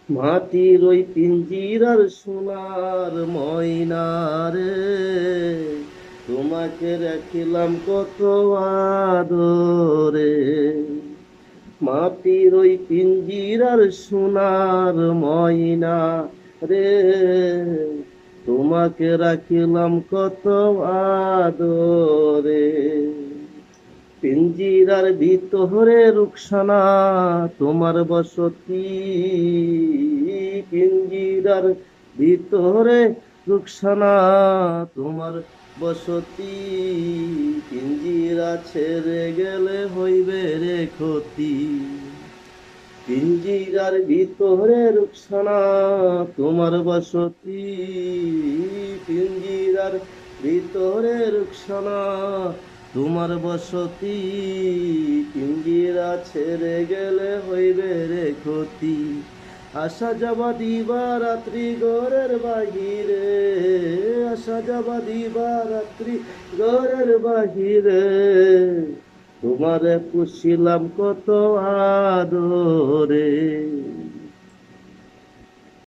মাটির ওই পিঞ্জিরার সোনার ময়নারে, তোমাকে রাখিলাম কত আদরে। মাটির ওই পিঞ্জিরার সোনার ময়না রে, তোমাকে রাখিলাম কত আদরে। পিঞ্জিরার ভিতরে রুকসানা তোমার বসতি, পিঞ্জিরার ভিতরে রুকসানা তোমার বসতি। পিঞ্জিরা ছেড়ে গেলে হইবে রে ক্ষতি। পিঞ্জিরার ভিতরে রুকসানা তোমার বসতি, পিঞ্জিরার ভিতরে রুকসানা তোমার বসতি। পিঞ্জিরা ছেড়ে গেলে হইবে রে ক্ষতি। আসা যাবা দিবা রাত্রি ঘরের বাহিরে, আসা যাবা দিবা রাত্রি ঘরের বাহিরে। তোমারে পুষিলাম কত আদরে।